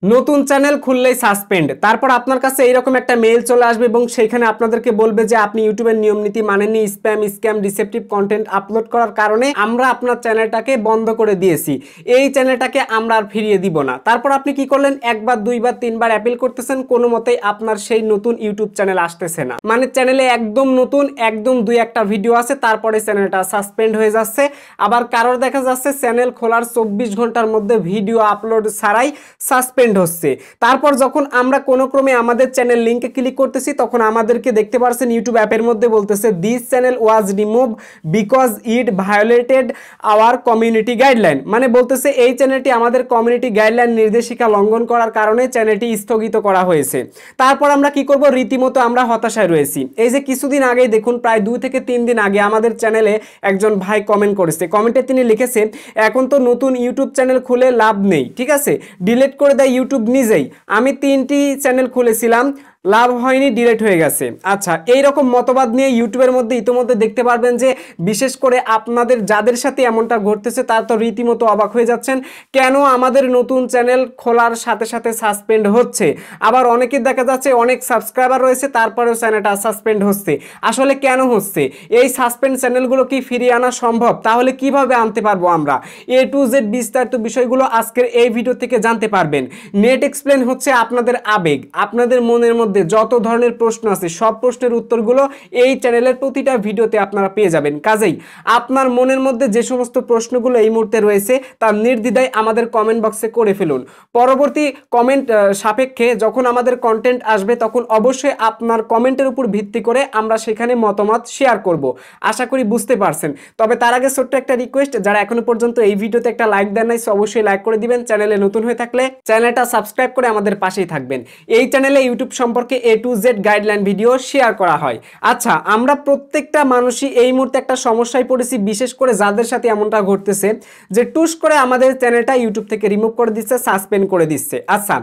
নতুন চ্যানেল খুললেই সাসপেন্ড, তারপর আপনার কাছে এইরকম একটা মেইল চলে আসবে এবং সেইখানে আপনাদেরকে বলবে যে আপনি ইউটিউবের নিয়ম নীতি মানেননি, spam scam deceptive content upload করার কারণে আমরা আপনার চ্যানেলটাকে বন্ধ করে দিয়েছি, এই চ্যানেলটাকে আমরা আর ফিরিয়ে দিব না। তারপর আপনি কি করলেন, একবার দুইবার তিনবার অ্যাপিল করতেছেন, কোনো মতেই আপনার সেই নতুন ইউটিউব চ্যানেল আসতেছে না। মানে চ্যানেলে একদম নতুন, একদম দুই একটা ভিডিও আছে, তারপরে চ্যানেলটা সাসপেন্ড হয়ে যাচ্ছে। আবার কারোর দেখা যাচ্ছে চ্যানেল খোলার 24 ঘন্টার মধ্যে ভিডিও আপলোড ছাড়াই সাসপেন্ড হচ্ছে। তারপর যখন আমরা কোনো ক্রমে আমাদের চ্যানেল লিংকে ক্লিক করতেছি, তখন আমাদেরকে দেখতে পাচ্ছেন ইউটিউব অ্যাপের মধ্যে বলতেছে this channel was remove because it violated hour community guideline. মানে বলতেছে এই চ্যানেলটি আমাদের কমিউনিটি গাইডলাইন নির্দেশিকা লঙ্ঘন করার কারণে চ্যানেলটি স্থগিত করা হয়েছে। তারপর আমরা কি করব, রীতিমতো আমরা হতাশায় রয়েছি। এই যে কিছুদিন আগেই দেখুন, প্রায় 2 থেকে 3 দিন আগে আমাদের চ্যানেলে একজন ভাই কমেন্ট করেছে। কমেন্টে তিনি লিখেছেন, এখন তো নতুন ইউটিউব চ্যানেল খুলে লাভ নেই, ঠিক আছে, ডিলিট করে দেয় ইউটিউব নিজেই। আমি 3টি চ্যানেল খুলেছিলাম, লাভ হয়নি, ডিলিট হয়ে গেছে। আচ্ছা, এই রকম মতবাদ নিয়ে ইউটিউবের মধ্যে ইতিমধ্যে দেখতে পারবেন যে বিশেষ করে আপনাদের যাদের সাথে এমনটা ঘটতেছে তার তো রীতিমতো অবাক হয়ে যাচ্ছেন, কেন আমাদের নতুন চ্যানেল খোলার সাথে সাথে সাসপেন্ড হচ্ছে। আবার অনেকের দেখা যাচ্ছে অনেক সাবস্ক্রাইবার রয়েছে, তারপরেও চ্যানেলটা সাসপেন্ড হচ্ছে। আসলে কেন হচ্ছে? এই সাসপেন্ড চ্যানেলগুলো কি ফিরিয়ে আনা সম্ভব? তাহলে কিভাবে আনতে পারবো আমরা? A to Z বিস্তারিত বিষয়গুলো আজকের এই ভিডিও থেকে জানতে পারবেন। নেট এক্সপ্লেন হচ্ছে আপনাদের আবেগ, আপনাদের মনের মধ্যে যত ধরনের প্রশ্ন আছে সব প্রশ্নের উত্তরগুলো এই চ্যানেলের প্রতিটা ভিডিওতে আপনারা পেয়ে যাবেন। কাজেই আপনার মনের মধ্যে যে সমস্ত প্রশ্নগুলো এই মুহূর্তে রয়েছে তার নির্দ্বিধায় আমাদের কমেন্ট বক্সে করে ফেলুন। পরবর্তী কমেন্ট সাপেক্ষে যখন আমাদের কন্টেন্ট আসবে তখন অবশ্যই আপনার কমেন্টের উপর ভিত্তি করে আমরা সেখানে মতামত শেয়ার করব। আশা করি বুঝতে পারছেন। তবে তার আগে ছোট্ট একটা রিকোয়েস্ট, যারা এখনো পর্যন্ত এই ভিডিওতে একটা লাইক দেন নাই অবশ্যই লাইক করে দিবেন। চ্যানেলে নতুন হয়ে থাকলে চ্যানেলটা সাবস্ক্রাইব করে আমাদের পাশেই থাকবেন। এই চ্যানেলে ইউটিউব সম্পর্কে A to Z guideline video share করা হয়। আচ্ছা, আমরা প্রত্যেকটা মানুষই এই মুহূর্তে একটা সমস্যায় পড়েছি, বিশেষ করে যাদের সাথে এমনটা ঘটতেছে যে টুস করে আমাদের চ্যানেলটা ইউটিউব থেকে রিমুভ করে দিচ্ছে, সাসপেন্ড করে দিচ্ছে। আচ্ছা,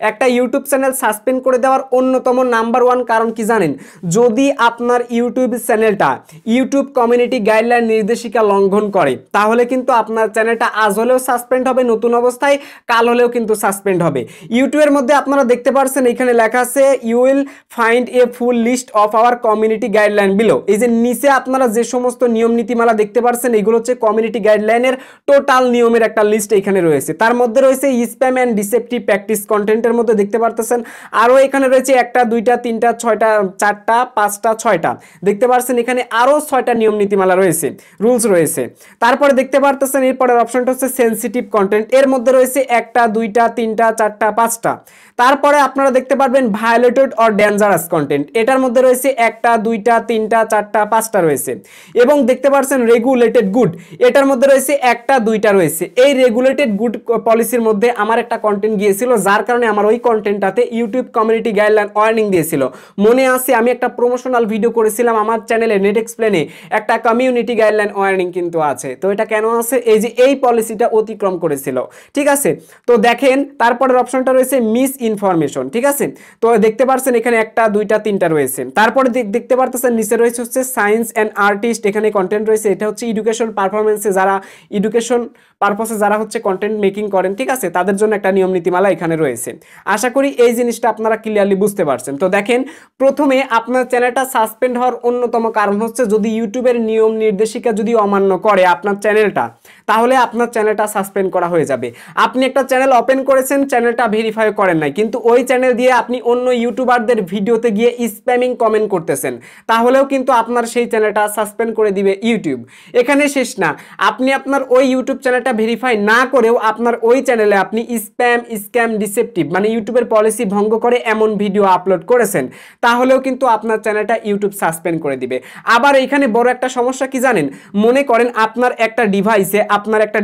একটা ইউটিউব চ্যানেল সাসপেন্ড করে দেওয়ার অন্যতম নাম্বার 1 কারণ কি জানেন? যদি আপনার ইউটিউব চ্যানেলটা ইউটিউব কমিউনিটি গাইডলাইন নির্দেশিকা লঙ্ঘন করে, তাহলে কিন্তু আপনার চ্যানেলটা আজ হলেও সাসপেন্ড হবে নতুন অবস্থায়, কাল হলেও কিন্তু সাসপেন্ড হবে। ইউটিউবের মধ্যে আপনারা দেখতে পাচ্ছেন এখানে লেখা আছে you will find a full list of our community guideline below. এই যে নিচে আপনারা যে সমস্ত নিয়ম নীতিমালা দেখতে পাচ্ছেন এগুলো হচ্ছে কমিউনিটি গাইডলাইনের টোটাল নিয়মের একটা লিস্ট এখানে রয়েছে। তার মধ্যে রয়েছে স্প্যাম অ্যান্ড ডিসেপটিভ প্র্যাকটিস কন্টেন্টের মধ্যে দেখতে পারতেছেন। আরও এখানে রয়েছে 1টা 2টা 3টা 6টা 4টা 5টা 6টা দেখতে পাচ্ছেন। এখানে আরও 6টা নিয়ম নীতিমালা রয়েছে, রুলস রয়েছে। তারপরে দেখতে পারতেছেন এরপরের অপশনটা হচ্ছে সেন্সিটিভ কন্টেন্ট, এর মধ্যে রয়েছে 1টা 2টা 3টা 4টা 5টা। তারপরে আপনারা দেখতে পারবেন ভায়োলেটেড অর ডেঞ্জারাস কন্টেন্ট, এটার মধ্যে রয়েছে 1টা 2টা 3টা 4টা 5টা রয়েছে। এবং দেখতে পাচ্ছেন রেগুলেটেড গুড, এটার মধ্যে রয়েছে 1টা 2টা রয়েছে। এই রেগুলেটেড গুড পলিসির মধ্যে আমার একটা কন্টেন্ট গিয়েছিল, যার কারণে আমার ওই কন্টেন্টটাতে ইউটিউব কমিউনিটি গাইডলাইন ওয়ার্নিং দিয়েছিল। মনে আছে আমি একটা প্রমোশনাল ভিডিও করেছিলাম আমার চ্যানেলে নেট এক্সপ্লেনে, একটা কমিউনিটি গাইডলাইন ওয়ার্নিং কিন্তু আছে। তো এটা কেন আছে? এই যে এই পলিসিটা অতিক্রম করেছিল, ঠিক আছে। তো দেখেন তারপরের অপশনটা রয়েছে মিস ইনফরমেশন, ঠিক আছে। তো দেখতে পাচ্ছেন এখানে 1টা 2টা 3টা রয়েছে। তারপরে দেখতে পারতেছেন নিচে রয়েছে হচ্ছে সায়েন্স অ্যান্ড আর্টিস্ট, এখানে কন্টেন্ট রয়েছে। এটা হচ্ছে এডুকেশন পারফরমেন্সে যারা এডুকেশন পারপাসে যারা হচ্ছে কন্টেন্ট মেকিং করেন, ঠিক আছে, তাদের জন্য একটা নিয়ম নীতিমালা এখানে রয়েছে। আশা করি এই জিনিসটা আপনারা ক্লিয়ারলি বুঝতে পারছেন। তো দেখেন, প্রথমে আপনার চ্যানেলটা সাসপেন্ড হওয়ার অন্যতম কারণ হচ্ছে যদি ইউটিউবের নিয়ম নির্দেশিকা যদি অমান্য করে আপনার চ্যানেলটা, তাহলে আপনার চ্যানেলটা সাসপেন্ড করা হয়ে যাবে। আপনি একটা চ্যানেল ওপেন করেছেন, চ্যানেলটা ভেরিফাই করেন নাই, কিন্তু ওই চ্যানেল দিয়ে আপনি অন্য ইউটিউবারদের ভিডিওতে গিয়ে স্প্যামিং কমেন্ট করতেছেন, তাহলেও কিন্তু আপনার সেই চ্যানেলটা সাসপেন্ড করে দিবে ইউটিউব। এখানে শেষ না, আপনি আপনার ওই ইউটিউব চ্যানেলটা ভেরিফাই না করেও আপনার ওই চ্যানেলে আপনি স্প্যাম স্ক্যাম ডিসেপটিভ মানে ইউটিউবের পলিসি ভঙ্গ করে এমন ভিডিও আপলোড করেছেন, তাহলেও কিন্তু আপনার চ্যানেলটা ইউটিউব সাসপেন্ড করে দিবে। আবার এখানে বড় একটা সমস্যা কি জানেন? মনে করেন আপনার একটা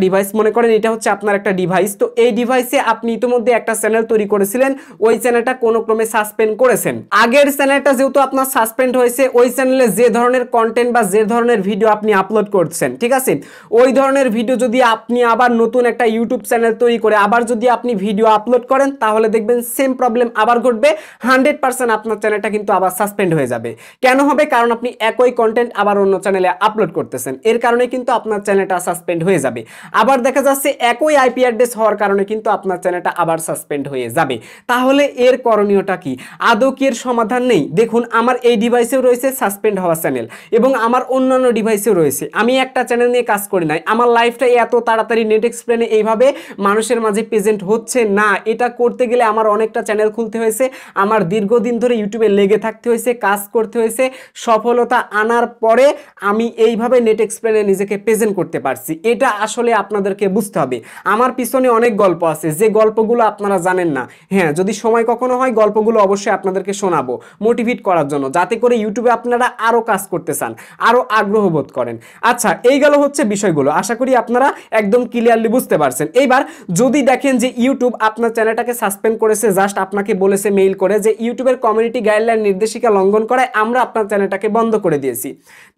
ডিভাইস মনে করেন এটা হচ্ছে আপনার একটা ডিভাইস, তো এই ডিভাইসে আপনি ইতিমধ্যে একটা চ্যানেল তৈরি করেছিলেন, ওই চ্যানেলটা কোনো ক্রমে সাসপেন্ড করেছেন। আগের চ্যানেলটা যেহেতু আপনার সাসপেন্ড হয়েছে, ওই চ্যানেলে যে ধরনের কন্টেন্ট বা যে ধরনের ভিডিও আপনি আপলোড করছেন, ঠিক আছে, ওই ধরনের ভিডিও যদি আপনি আবার নতুন একটা ইউটিউব চ্যানেল তৈরি করে আবার যদি আপনি ভিডিও আপলোড করেন, তাহলে দেখবেন সেম প্রবলেম আবার ঘটবে। 100% আপনার চ্যানেলটা কিন্তু আবার সাসপেন্ড হয়ে যাবে। কেন হবে? কারণ আপনি একই কন্টেন্ট আবার অন্য চ্যানেলে আপলোড করতেছেন, এর কারণে কিন্তু আপনার চ্যানেলটা সাসপেন্ড হয়ে যাবে। যাবে। আবার দেখা যাচ্ছে একই আইপি অ্যাড্রেস হওয়ার কারণে কিন্তু আপনার চ্যানেলটা আবার সাসপেন্ড হয়ে যাবে। তাহলে এর করণীয়টা কি? আদৌ কি এর সমাধান নেই? দেখুন, আমার এই ডিভাইসেও রয়েছে সাসপেন্ড হওয়া চ্যানেল এবং আমার অন্যান্য ডিভাইসেও রয়েছে। আমি একটা চ্যানেল নিয়ে কাজ করি নাই, আমার লাইফটা এত তাড়াতাড়ি নেট এক্সপ্লেনে এইভাবে মানুষের মাঝে প্রেজেন্ট হচ্ছে না। এটা করতে গেলে আমার অনেকটা চ্যানেল খুলতে হয়েছে, আমার দীর্ঘদিন ধরে ইউটিউবে লেগে থাকতে হয়েছে, কাজ করতে হয়েছে, সফলতা আনার পরে আমি এইভাবে নেট এক্সপ্লেনে নিজেকে প্রেজেন্ট করতে পারছি। এটা আসলে আপনাদেরকে বুঝতে হবে। আমার পিছনে অনেক গল্প আছে যে গল্পগুলো আপনারা জানেন না। হ্যাঁ, যদি সময় কখনো হয় গল্পগুলো অবশ্যই আপনাদেরকে শোনাবো মোটিভেট করার জন্য, যাতে করে ইউটিউবে আপনারা আরো কাজ করতে চান, আরো আগ্রহ বোধ করেন। আচ্ছা, এই গেল হচ্ছে বিষয়গুলো। আশা করি আপনারা একদম ক্লিয়ারলি বুঝতে পারছেন। এইবার যদি দেখেন যে ইউটিউব আপনার চ্যানেলটাকে সাসপেন্ড করেছে, জাস্ট আপনাকে বলেছে মেইল করে যে ইউটিউবের কমিউনিটি গাইডলাইন নির্দেশিকা লঙ্ঘন করায় আমরা আপনার চ্যানেলটাকে বন্ধ করে দিয়েছি,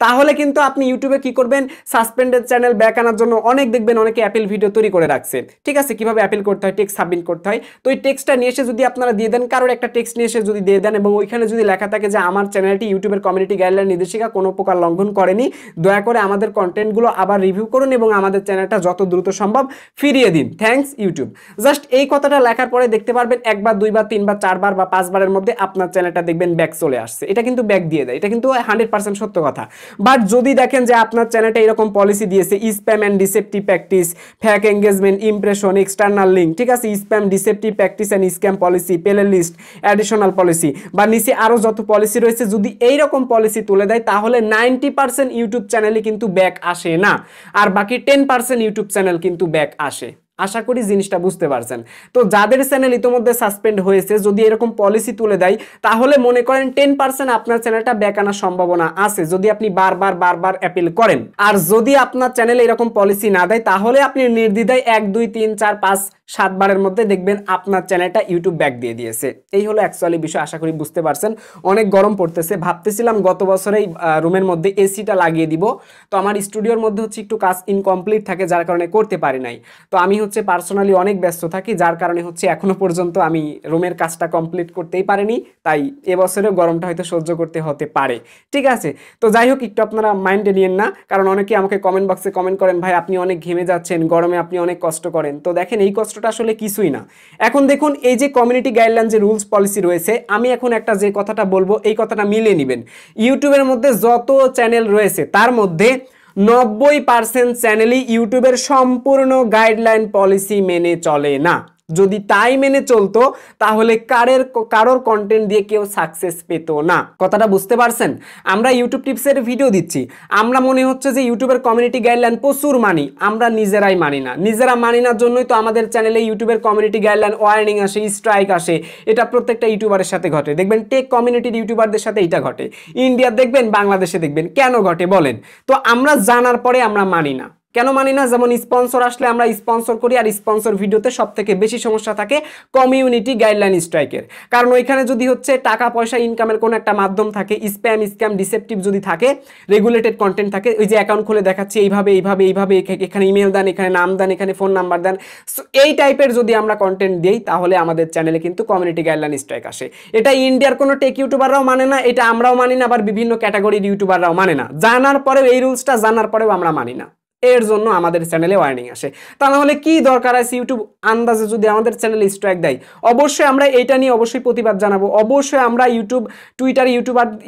তাহলে কিন্তু আপনি ইউটিউবে কি করবেন? সাসপেন্ডেড চ্যানেল ব্যাক আনার জন্য দেখবেন অনেকে অ্যাপিল ভিডিও তৈরি করে রাখছে। ঠিক আছে, কিভাবে অ্যাপিল করতে হয়, টেক্সট সাবমিট করতে হয়। তো এই টেক্সটটা নিয়ে এসে যদি আপনারা দিয়ে দেন, কারোর একটা টেক্সট নিয়ে এসে যদি দিয়ে দেন এবং ওইখানে যদি লেখা থাকে যে আমার চ্যানেলটি ইউটিউবের কমিউনিটি গাইডলাইন নির্দেশিকা কোনো প্রকার লঙ্ঘন করেনি, দয়া করে আমাদের কন্টেন্টগুলো আবার রিভিউ করুন এবং আমাদের চ্যানেলটা যত দ্রুত সম্ভব ফিরিয়ে দিন, থ্যাঙ্কস ইউটিউব। জাস্ট এই কথাটা লেখার পরে দেখতে পারবেন একবার, দুইবার, তিনবার, চারবার বা পাঁচবারের মধ্যে আপনার চ্যানেলটা দেখবেন ব্যাক চলে আসছে। এটা কিন্তু ব্যাক দিয়ে দেয়, এটা কিন্তু 100% সত্য কথা। বাট যদি দেখেন যে আপনার চ্যানেলটা এরকম পলিসি দিয়েছে, spam and deceptive practice, fake engagement, impression, external link, ঠিক আছে, spam, deceptive practice and scam policy, playlist, additional policy বা নিচে আরও যত পলিসি রয়েছে, যদি এইরকম পলিসি তুলে দেয় তাহলে 90% ইউটিউব চ্যানেলে কিন্তু ব্যাক আসে না, আর বাকি 10% ইউটিউব চ্যানেল কিন্তু ব্যাক আসে। আশা করি জিনিসটা বুঝতে পারছেন। তো যাদের চ্যানেল ইতোমধ্যে সাসপেন্ড হয়েছে, যদি এরকম পলিসি তুলে দেয় তাহলে মনে করেন 10% আপনার চ্যানেলটা ব্যাক আনার সম্ভাবনা আছে যদি আপনি বারবার অ্যাপিল করেন। আর যদি আপনার চ্যানেলে এরকম পলিসি না দেয় তাহলে আপনি নির্দ্বিধায় 1 2 3 4 5 7 বারের মধ্যে দেখবেন আপনার চ্যানেলটা ইউটিউব ব্যাক দিয়ে দিয়েছে। এই হলো অ্যাকচুয়ালি বিষয়। আশা করি বুঝতে পারছেন। অনেক গরম পড়তেছে, ভাবতেছিলাম গত বছরেই রুমের মধ্যে এসিটা লাগিয়ে দিব। তো আমার স্টুডিওর মধ্যে হচ্ছে একটু কাজ ইনকমপ্লিট থাকে, যার কারণে করতে পারি নাই। তো আমি হচ্ছে পার্সোনালি অনেক ব্যস্ত থাকি, যার কারণে হচ্ছে এখনো পর্যন্ত আমি রুমের কাজটা কমপ্লিট করতেই পারিনি। তাই এবছরেও গরমটা হয়তো সহ্য করতে হতে পারে। ঠিক আছে, তো যাই হোক, একটু আপনারা মাইন্ডে নিয়েন না, কারণ অনেকে আমাকে কমেন্ট বক্সে কমেন্ট করেন, ভাই আপনি অনেক ঘেমে যাচ্ছেন, গরমে আপনি অনেক কষ্ট করেন। তো দেখেন, এই কষ্টটা আসলে কিছুই না। এখন দেখুন, এই যে কমিউনিটি গাইডলাইন যে রুলস পলিসি রয়েছে, আমি এখন একটা যে কথাটা বলবো এই কথাটা মিলিয়ে নেবেন। ইউটিউবের মধ্যে যত চ্যানেল রয়েছে তার মধ্যে 90% চ্যানেলই ইউটিউবের সম্পূর্ণ গাইডলাইন পলিসি মেনে চলে না। যদি তাই মেনে চলতো তাহলে কারোর কন্টেন্ট দিয়ে কেউ সাকসেস পেত না। কথাটা বুঝতে পারছেন? আমরা ইউটিউব টিপসের ভিডিও দিচ্ছি, আমরা মনে হচ্ছে যে ইউটিউবের কমিউনিটি গাইডলাইন প্রচুর মানি, আমরা নিজেরাই মানি না। নিজেরা মানি না জন্যই তো আমাদের চ্যানেলে ইউটিউবের কমিউনিটি গাইডলাইন ওয়ার্নিং আসে, স্ট্রাইক আসে। এটা প্রত্যেকটা ইউটিউবারের সাথে ঘটে। দেখবেন টেক কমিউনিটির ইউটিউবারদের সাথে এটা ঘটে, ইন্ডিয়া দেখবেন, বাংলাদেশে দেখবেন। কেন ঘটে বলেন? তো আমরা জানার পরে আমরা মানি না। কেন মানি না? যেমন স্পন্সর আসলে আমরা স্পন্সর করি, আর স্পন্সর ভিডিওতে সব থেকে বেশি সমস্যা থাকে কমিউনিটি গাইডলাইন স্ট্রাইকের। কারণ ওইখানে যদি হচ্ছে টাকা পয়সা ইনকামের কোনো একটা মাধ্যম থাকে, স্প্যাম, স্ক্যাম, ডিসেপটিভ যদি থাকে, রেগুলেটেড কন্টেন্ট থাকে, ওই যে অ্যাকাউন্ট খুলে দেখাচ্ছে এইভাবে এখানে ইমেল দেন, এখানে নাম দেন, এখানে ফোন নাম্বার দেন, সো এই টাইপের যদি আমরা কন্টেন্ট দিই তাহলে আমাদের চ্যানেলে কিন্তু কমিউনিটি গাইডলাইন স্ট্রাইক আসে। এটা ইন্ডিয়ার কোনো টেক ইউটিউবাররাও মানে না, এটা আমরাও মানি না, আবার বিভিন্ন ক্যাটাগরির ইউটিউবাররাও মানে না। জানার পরেও, এই রুলসটা জানার পরেও আমরা মানি না, এর জন্য আমাদের চ্যানেলে ওয়ার্নিং আসে। তা না হলে কি দরকার আছে ইউটিউব আন্দাজে যদি আমাদের চ্যানেলে স্ট্রাইক দেয়? অবশ্যই আমরা এটা নিয়ে অবশ্যই প্রতিবাদ জানাবো। অবশ্যই আমরা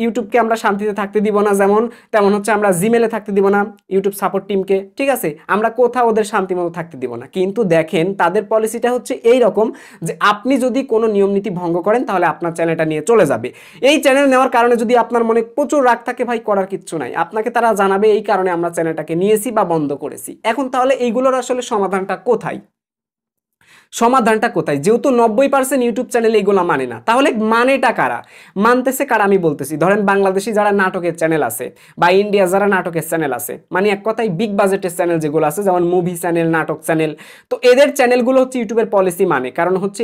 ইউটিউবকে আমরা শান্তিতে থাকতে দিব না, যেমন তেমন হচ্ছে আমরা জিমেলে থাকতে দিব না ইউটিউব সাপোর্ট টিমকে। ঠিক আছে, আমরা কোথাও ওদের শান্তি মতো থাকতে দিব না। কিন্তু দেখেন, তাদের পলিসিটা হচ্ছে এই রকম যে আপনি যদি কোনো নিয়ম নীতি ভঙ্গ করেন তাহলে আপনার চ্যানেলটা নিয়ে চলে যাবে। এই চ্যানেল নেওয়ার কারণে যদি আপনার মনে প্রচুর রাগ থাকে, ভাই করার কিচ্ছু নাই, আপনাকে তারা জানাবে এই কারণে আমরা চ্যানেলটাকে নিয়েছি বা বন্ধ করেছি। এখন তাহলে এইগুলোর আসলে সমাধানটা কোথায়? যেহেতু 90% ইউটিউব চ্যানেল এইগুলো মানে না, তাহলে মানেটা কারা? মানতেছে কারা আমি বলতেছি। ধরেন বাংলাদেশি যারা নাটকের চ্যানেল আছে বা ইন্ডিয়া যারা নাটকের চ্যানেল আছে, মানে এক কথায় বিগ বাজেটের চ্যানেল যেগুলো আছে, যেমন মুভি চ্যানেল, নাটক চ্যানেল, তো এদের চ্যানেলগুলো হচ্ছে ইউটিউবের পলিসি মানে। কারণ হচ্ছে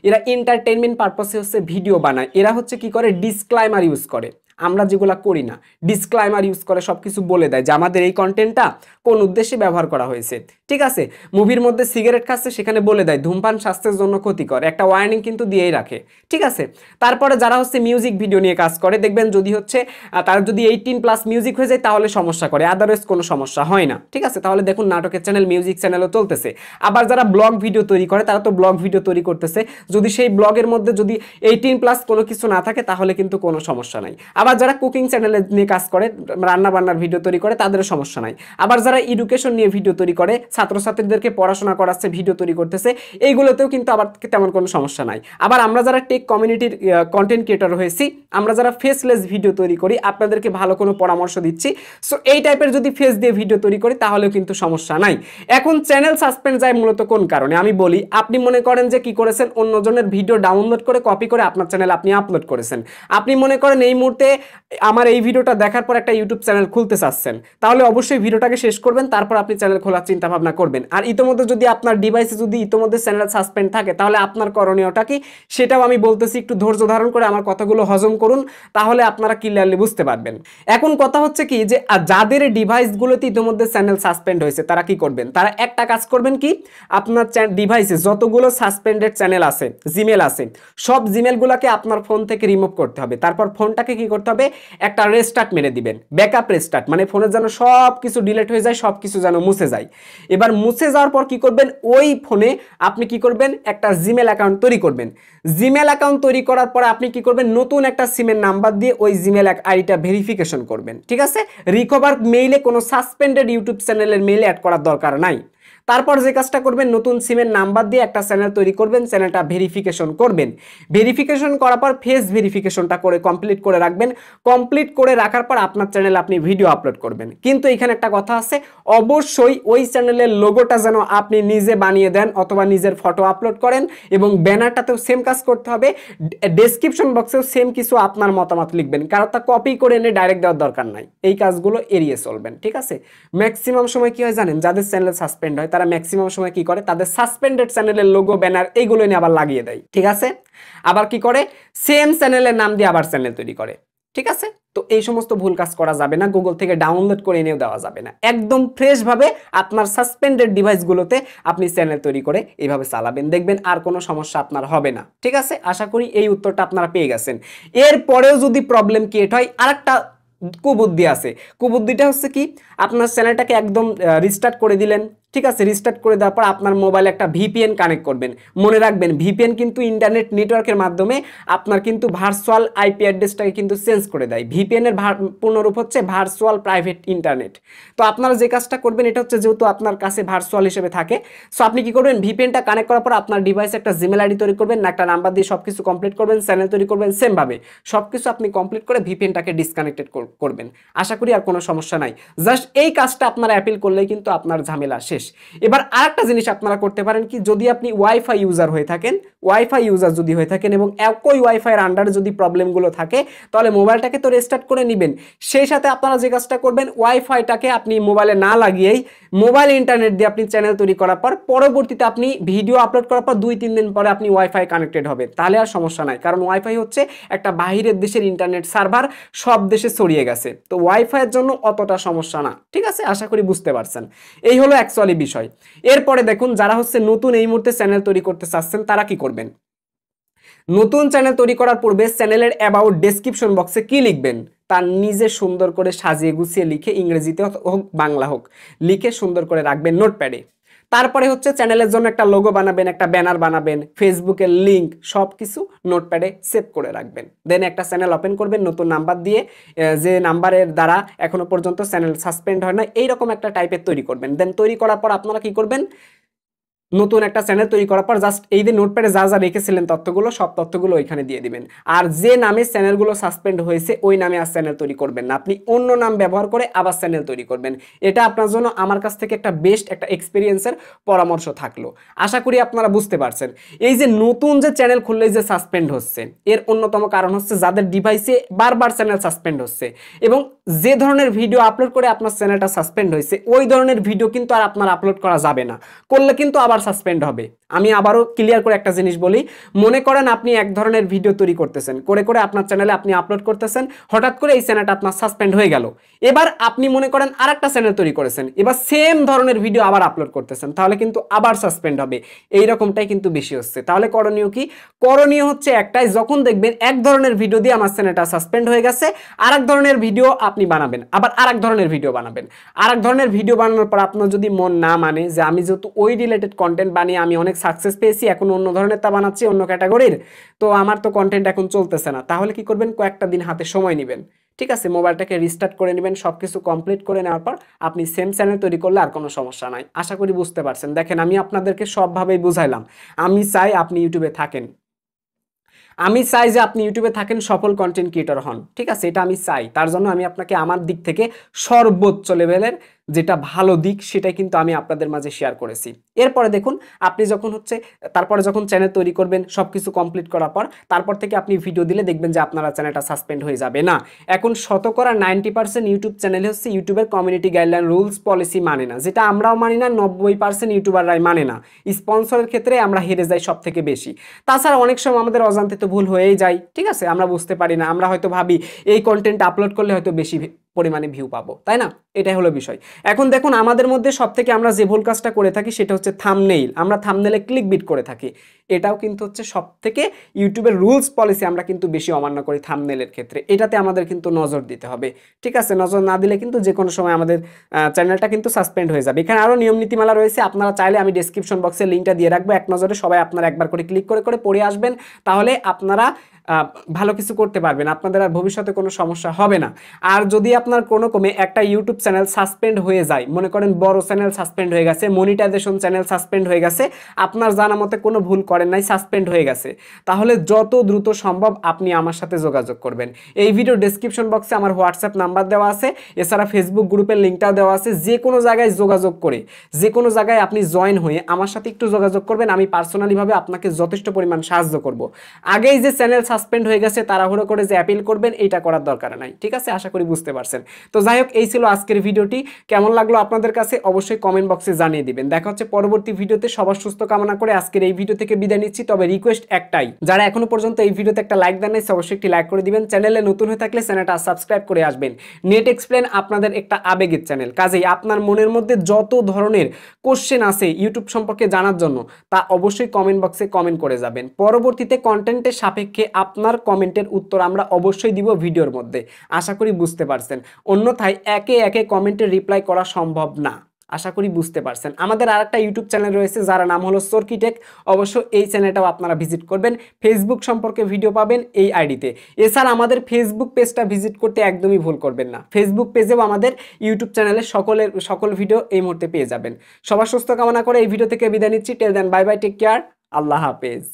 এরা এন্টারটেইনমেন্ট পারপাসে হচ্ছে ভিডিও বানায়। এরা হচ্ছে কি করে? ডিসক্লাইমার ইউজ করে। আমরা যেগুলো করি না, ডিসক্লাইমার ইউজ করে সব কিছু বলে দেয় যে আমাদের এই কন্টেন্টটা কোন উদ্দেশ্যে ব্যবহার করা হয়েছে, ঠিক আছে। মুভির মধ্যে সিগারেট খাচ্ছে, সেখানে বলে দেয় ধূমপান স্বাস্থ্যের জন্য ক্ষতিকর, একটা ওয়ার্নিং কিন্তু দিয়েই রাখে, ঠিক আছে। তারপরে যারা হচ্ছে মিউজিক ভিডিও নিয়ে কাজ করে, দেখবেন যদি হচ্ছে তার যদি 18+ মিউজিক হয়ে যায় তাহলে সমস্যা করে, আদারওয়াইজ কোনো সমস্যা হয় না, ঠিক আছে। তাহলে দেখুন নাটকের চ্যানেল, মিউজিক চ্যানেলও চলতেছে। আবার যারা ব্লগ ভিডিও তৈরি করে তারা তো ব্লগ ভিডিও তৈরি করতেছে, যদি সেই ব্লগের মধ্যে যদি 18+ কোনো কিছু না থাকে তাহলে কিন্তু কোনো সমস্যা নাই। আবার যারা কুকিং চ্যানেলে নিয়ে কাজ করে, রান্না বান্নার ভিডিও তৈরি করে, তাদেরও সমস্যা নাই। আবার যারা এডুকেশন নিয়ে ভিডিও তৈরি করে, ছাত্রছাত্রীদেরকে পড়াশোনা করাচ্ছে, ভিডিও তৈরি করতেছে, এইগুলোতেও কিন্তু আবার তেমন কোনো সমস্যা নাই। আবার আমরা যারা টেক কমিউনিটির কন্টেন্ট ক্রিয়েটর হয়েছি, আমরা যারা ফেসলেস ভিডিও তৈরি করি, আপনাদেরকে ভালো কোনো পরামর্শ দিচ্ছি, সো এই টাইপের যদি ফেস দিয়ে ভিডিও তৈরি করি তাহলেও কিন্তু সমস্যা নাই। এখন চ্যানেল সাসপেন্ড যায় মূলত কোন কারণে আমি বলি। আপনি মনে করেন যে কি করেছেন, অন্যজনের ভিডিও ডাউনলোড করে কপি করে আপনার চ্যানেলে আপনি আপলোড করেছেন। আপনি মনে করেন এই মুহূর্তে আমার এই ভিডিওটা দেখার পর একটা ইউটিউব চ্যানেল খুলতে চাচ্ছেন, তাহলে অবশ্যই ভিডিওটাকে শেষ করবেন, তারপর আপনি চ্যানেল খোলার চিন্তা ভাবনা করবেন। আর ইতোমধ্যে যদি আপনার ডিভাইসে যদি ইতোমধ্যে চ্যানেল সাসপেন্ড থাকে তাহলে আপনার করণীয়টা কি সেটাও আমি বলতেছি, একটু ধৈর্য ধারণ করে আমার কথাগুলো হজম করুন, তাহলে আপনারা ক্লিয়ারলি বুঝতে পারবেন। এখন কথা হচ্ছে কি যে যাদের ডিভাইসগুলোতে ইতোমধ্যে চ্যানেল সাসপেন্ড হয়েছে তারা কি করবেন, তারা একটা কাজ করবেন কি, আপনার ডিভাইসে যতগুলো সাসপেন্ডেড চ্যানেল আছে, জিমেল আছে, সব জিমেলগুলোকে আপনার ফোন থেকে রিমুভ করতে হবে। তারপর ফোনটাকে কি করতে হবে, একটা রেস্টার্ট মেরে দিবেন, ব্যাকআপ রেস্টার্ট, মানে ফোনের যেন সব কিছু ডিলিট হয়ে যায়, সব কিছু যেন মুছে যায়। এবার মুছে যাওয়ার পর কি করবেন, ওই ফোনে আপনি কি করবেন, একটা জিমেল অ্যাকাউন্ট তৈরি করবেন। জিমেল অ্যাকাউন্ট তৈরি করার পর আপনি কি করবেন, নতুন একটা সিমের নাম্বার দিয়ে ওই জিমেল আইডিটা ভেরিফিকেশন করবেন, ঠিক আছে। রিকভার মেইলে কোনো সাসপেন্ডেড ইউটিউব চ্যানেলের মেইলে অ্যাড করার দরকার নাই। তারপর যে কাজটা করবেন, নতুন সিমের নাম্বার দিয়ে একটা চ্যানেল তৈরি করবেন, চ্যানেলটা ভেরিফিকেশন করবেন। ভেরিফিকেশন করার পর ফেস ভেরিফিকেশনটা করে কমপ্লিট করে রাখবেন। কমপ্লিট করে রাখার পর আপনার চ্যানেলে আপনি ভিডিও আপলোড করবেন। কিন্তু এখানে একটা কথা আছে, অবশ্যই ওই চ্যানেলের লোগোটা যেন আপনি নিজে বানিয়ে দেন অথবা নিজের ফটো আপলোড করেন, এবং ব্যানারটাতেও সেম কাজ করতে হবে, ডেসক্রিপশন বক্সেও সেম কিছু আপনার মতামত লিখবেন, কারণ তা কপি করে এনে ডাইরেক্ট দেওয়ার দরকার নাই। এই কাজগুলো এড়িয়ে চলবেন, ঠিক আছে। ম্যাক্সিমাম সময় কি হয় জানেন, যাদের চ্যানেল সাসপেন্ড হয় তারা ম্যাক্সিমাম সময় কি করে, তাদের সাসপেন্ডেড চ্যানেলের লোগো, ব্যানার এইগুলো নিয়ে আবার লাগিয়ে দেয়, ঠিক আছে। আবার কি করে, সেম চ্যানেলের নাম দিয়ে আবার চ্যানেল তৈরি করে, ঠিক আছে। তো এই সমস্ত ভুল কাজ করা যাবে না, গুগল থেকে ডাউনলোড করে এনেও দেওয়া যাবে না। একদম ফ্রেশ ভাবে আপনার সাসপেন্ডেড ডিভাইসগুলোতে আপনি চ্যানেল তৈরি করে এইভাবে চালাবেন, দেখবেন আর কোনো সমস্যা আপনার হবে না, ঠিক আছে। আশা করি এই উত্তরটা আপনারা পেয়ে গেছেন। এরপরেও যদি প্রবলেম ক্রিয়েট হয়, আরেকটা কুবুদ্ধি আছে। কুবুদ্ধিটা হচ্ছে কি, আপনার চ্যানেলটাকে একদম রিস্টার্ট করে দিলেন, ঠিক আছে। রিস্টার্ট করে দেওয়ার পর আপনার মোবাইলে একটা ভিপিএন কানেক্ট করবেন। মনে রাখবেন ভিপিএন কিন্তু ইন্টারনেট নেটওয়ার্কের মাধ্যমে আপনার কিন্তু ভার্চুয়াল আইপি অ্যাড্রেসটাকে কিন্তু চেঞ্জ করে দেয়। ভিপিএন এর পূর্ণরূপ হচ্ছে ভার্চুয়াল প্রাইভেট ইন্টারনেট। তো আপনারা যে কাজটা করবেন, এটা হচ্ছে যেহেতু আপনার কাছে ভার্চুয়াল হিসেবে থাকে, সো আপনি কি করবেন, ভিপিএনটা কানেক্ট করার পর আপনার ডিভাইসে একটা জিমেল আইডি তৈরি করবেন, না একটা নাম্বার দিয়ে সবকিছু কমপ্লিট করবেন, চ্যানেল তৈরি করবেন, সেম ভাবে সবকিছু আপনি কমপ্লিট করে ভিপিএনটাকে ডিসকানেক্টেড করবেন। আশা করি আর কোনো সমস্যা নাই। জাস্ট এই কাজটা আপনারা অ্যাপিল করলেই কিন্তু আপনার ঝামেলা শেষ। এবার আরেকটা জিনিস আপনারা করতে পারেন কি, যদি আপনি ওয়াইফাই ইউজার হয়ে থাকেন, ওয়াইফাই ইউজার যদি হয়ে থাকেন এবং একই ওয়াইফাই এর আন্ডারে যদি প্রবলেমগুলো থাকে, তাহলে মোবাইলটাকে তো রেস্টার্ট করে নেবেন। সেই সাথে আপনারা যে কাজটা করবেন, ওয়াইফাইটাকে আপনি মোবাইলে না লাগিয়েই মোবাইল ইন্টারনেট দিয়ে আপনি চ্যানেল তৈরি করার পর পরবর্তীতে আপনি ভিডিও আপলোড করার পর 2-3 দিন পরে আপনি ওয়াইফাই কানেক্টেড হবে, তাহলে আর সমস্যা নাই। কারণ ওয়াইফাই হচ্ছে একটা বাহিরের দেশের ইন্টারনেট সার্ভার, সব দেশে ছড়িয়ে গেছে, তো ওয়াইফাইয়ের জন্য অতটা সমস্যা না, ঠিক আছে। আশা করি বুঝতে পারছেন। এই হলো অ্যাকচুয়ালি বিষয়। এরপরে দেখুন, যারা হচ্ছে নতুন এই মুহূর্তে চ্যানেল তৈরি করতে চাচ্ছেন তারা কি করবেন, নতুন চ্যানেল তৈরি করার পূর্বে চ্যানেলের অ্যাবাউট ডেসক্রিপশন বক্সে কি লিখবেন, তার নিজে সুন্দর করে সাজিয়ে গুছিয়ে লিখে, ইংরেজিতে হোক বাংলা হোক, লিখে সুন্দর করে রাখবেন নোটপ্যাডে। তারপরে হচ্ছে চ্যানেলের জন্য একটা লোগো বানাবেন, একটা ব্যানার বানাবেন, ফেসবুকের লিঙ্ক, সব কিছু নোটপ্যাডে সেভ করে রাখবেন। দেন একটা চ্যানেল ওপেন করবেন নতুন নাম্বার দিয়ে, যে নাম্বারের দ্বারা এখনো পর্যন্ত চ্যানেল সাসপেন্ড হয় না, এইরকম একটা টাইপের তৈরি করবেন। দেন তৈরি করার পর আপনারা কি করবেন, নতুন একটা চ্যানেল তৈরি করার পর জাস্ট এই যে নোটপ্যাডে যা যা রেখেছিলেন তথ্যগুলো, সব তথ্যগুলো ওইখানে দিয়ে দিবেন। আর যে নামে চ্যানেলগুলো সাসপেন্ড হয়েছে ওই নামে আর চ্যানেল তৈরি করবেন না, আপনি অন্য নাম ব্যবহার করে আবার চ্যানেল তৈরি করবেন। এটা আপনার জন্য আমার কাছ থেকে একটা বেস্ট একটা এক্সপিরিয়েন্সের পরামর্শ থাকলো। আশা করি আপনারা বুঝতে পারছেন। এই যে নতুন যে চ্যানেল খুললেই যে সাসপেন্ড হচ্ছে, এর অন্যতম কারণ হচ্ছে যাদের ডিভাইসে বারবার চ্যানেল সাসপেন্ড হচ্ছে, এবং যে ধরনের ভিডিও আপলোড করে আপনার চ্যানেলটা সাসপেন্ড হয়েছে ওই ধরনের ভিডিও কিন্তু আর আপনার আপলোড করা যাবে না, করলে কিন্তু আবার আবার সাসপেন্ড হবে। আমি আবারও ক্লিয়ার করে একটা জিনিস বলি, মনে করেন আপনি এক ধরনের ভিডিও তৈরি করতেছেন, করে করে আপনার চ্যানেলে আপনি আপলোড করতেছেন, হঠাৎ করে এই চ্যানেলটা আপনার সাসপেন্ড হয়ে গেল। এবার আপনি মনে করেন আরেকটা চ্যানেল তৈরি করেছেন, এবার সেম ধরনের ভিডিও আবার আপলোড করতেছেন, তাহলে কিন্তু আবার সাসপেন্ড হবে। এই রকমটাই কিন্তু বেশি হচ্ছে। তাহলে করণীয় কি? করণীয় হচ্ছে একটাই, যখন দেখবেন এক ধরনের ভিডিও দিয়ে আমার চ্যানেলটা সাসপেন্ড হয়ে গেছে, আরেক ধরনের ভিডিও আপনি বানাবেন, আবার আরেক ধরনের ভিডিও বানাবেন। আরেক ধরনের ভিডিও বানানোর পর আপনার যদি মন না মানে যে আমি যেহেতু ওই রিলেটেড কন্টেন্ট বানিয়ে আমি অনেক সাকসেস পেয়েছি, এখন অন্য ধরনের তা বানাচ্ছি অন্য ক্যাটাগরির, তো আমার তো কন্টেন্ট এখন চলতেছে না, তাহলে কি করবেন? কয়েকটা দিন হাতে সময় নেবেন, ঠিক আছে, মোবাইলটাকে রিস্টার্ট করে নেবেন, সবকিছু কমপ্লিট করে নেওয়ার পর আপনি সেম চ্যানেল তৈরি করলে আর কোনো সমস্যা নাই। আশা করি বুঝতে পারছেন। দেখেন আমি আপনাদেরকে সবভাবেই বুঝাইলাম। আমি চাই আপনি ইউটিউবে থাকেন, আমি চাই যে আপনি ইউটিউবে থাকেন, সফল কন্টেন্ট ক্রিয়েটর হন, ঠিক আছে, এটা আমি চাই। তার জন্য আমি আপনাকে আমার দিক থেকে সর্বোচ্চ লেভেলের যেটা ভালো দিক সেটাই কিন্তু আমি আপনাদের মাঝে শেয়ার করেছি। এরপরে দেখুন, আপনি যখন হচ্ছে তারপরে যখন চ্যানেল তৈরি করবেন সবকিছু কমপ্লিট করার পর, তারপর থেকে আপনি ভিডিও দিলে দেখবেন যে আপনারা চ্যানেলটা সাসপেন্ড হয়ে যাবে না। এখন শতকরা 90% ইউটিউব চ্যানেলে হচ্ছে ইউটিউবের কমিউনিটি গাইডলাইন রুলস পলিসি মানে না, যেটা আমরাও মানি না, 90% ইউটিউবাররাই মানে না। স্পন্সরের ক্ষেত্রে আমরা হেরে যাই সব থেকে বেশি। তাছাড়া অনেক সময় আমাদের অজান্তে তো ভুল হয়েই যায়, ঠিক আছে, আমরা বুঝতে পারি না, আমরা হয়তো ভাবি এই কন্টেন্ট আপলোড করলে হয়তো বেশি পরিমাণে ভিউ পাবো, তাই না? এটাই হলো বিষয়। এখন দেখুন, আমাদের মধ্যে সব থেকে আমরা যে ভুল কাজটা করে থাকি সেটা হচ্ছে থাম্বনেইল। আমরা থাম্বনেইলে ক্লিক বিট করে থাকি, এটাও কিন্তু হচ্ছে সব থেকে ইউটিউবের রুলস পলিসি আমরা কিন্তু বেশি অমান্য করি থাম্বনেইলের ক্ষেত্রে। এটাতে আমাদের কিন্তু নজর দিতে হবে, ঠিক আছে, নজর না দিলে কিন্তু যে কোনো সময় আমাদের চ্যানেলটা কিন্তু সাসপেন্ড হয়ে যাবে। এখানে আরও নিয়ম নীতিমালা রয়েছে, আপনারা চাইলে আমি ডেসক্রিপশন বক্সে লিঙ্কটা দিয়ে রাখবো, এক নজরে সবাই আপনারা একবার করে ক্লিক করে করে পড়ে আসবেন, তাহলে আপনারা ভালো কিছু করতে পারবেন, আপনাদের আর ভবিষ্যতে কোনো সমস্যা হবে না। আর যদি আপনার কোনো কমে একটা ইউটিউব চ্যানেল সাসপেন্ড হয়ে যায়, মনে করেন বড় চ্যানেল সাসপেন্ড হয়ে গেছে, মনিটাইজেশন চ্যানেল সাসপেন্ড হয়ে গেছে, আপনার জানা মতে কোনো ভুল করেন নাই, সাসপেন্ড হয়ে গেছে, তাহলে যত দ্রুত সম্ভব আপনি আমার সাথে যোগাযোগ করবেন। এই ভিডিও ডেসক্রিপশন বক্সে আমার হোয়াটসঅ্যাপ নাম্বার দেওয়া আছে, এছাড়া ফেসবুক গ্রুপের লিঙ্কটাও দেওয়া আছে। যে কোনো জায়গায় যোগাযোগ করে, যে কোনো জায়গায় আপনি জয়েন হয়ে আমার সাথে একটু যোগাযোগ করবেন, আমি পার্সোনালিভাবে আপনাকে যথেষ্ট পরিমাণ সাহায্য করব। আগেই যে চ্যানেল সাসপেন্ড হয়ে গেছে তাড়াহুড়ো করে যে অ্যাপিল করবেন, এইটা করার দরকার নাই, ঠিক আছে, আশা করি বুঝতে পারছেন। তো যাই হোক, এই ছিল আজকের ভিডিওটি। কেমন লাগলো আপনাদের কাছে অবশ্যই কমেন্ট বক্সে জানিয়ে দিবেন। দেখা হচ্ছে পরবর্তী ভিডিওতে। সবার সুস্থ কামনা করে আজকের এই ভিডিও থেকে বিদায় নিচ্ছি। তবে রিকোয়েস্ট একটাই, যারা এখনো পর্যন্ত এই ভিডিওতে একটা লাইক দেন নাই অবশ্যই একটি লাইক করে দিবেন। চ্যানেলে নতুন হয়ে থাকলে চ্যানেলটা সাবস্ক্রাইব করে আসবেন। নেট এক্সপ্লেন আপনাদের একটা আবেগের চ্যানেল, কাজেই আপনার মনের মধ্যে যত ধরনের কোশ্চেন আছে ইউটিউব সম্পর্কে জানার জন্য তা অবশ্যই কমেন্ট বক্সে কমেন্ট করে যাবেন। পরবর্তীতে কন্টেন্টের সাপেক্ষে আপনার কমেন্টের উত্তর আমরা অবশ্যই দিব ভিডিওর মধ্যে। আশা করি বুঝতে পারছেন, অন্যথায় একে একে কমেন্টের রিপ্লাই করা সম্ভব না। আশা করি বুঝতে পারছেন। আমাদের আরেকটা ইউটিউব চ্যানেল রয়েছে যার নাম হলো সর্কিটেক, অবশ্য এই চ্যানেলটাও আপনারা ভিজিট করবেন। ফেসবুক সম্পর্কে ভিডিও পাবেন এই আইডিতে। এছাড়া আমাদের ফেসবুক পেজটা ভিজিট করতে একদমই ভুল করবেন না। ফেসবুক পেজেও আমাদের ইউটিউব চ্যানেলের সকল ভিডিও এই মুহূর্তে পেয়ে যাবেন। সবার সুস্থ কামনা করে এই ভিডিও থেকে বিদায় নিচ্ছি। টেল দেন, বাই বাই, টেক কেয়ার, আল্লাহ হাফেজ।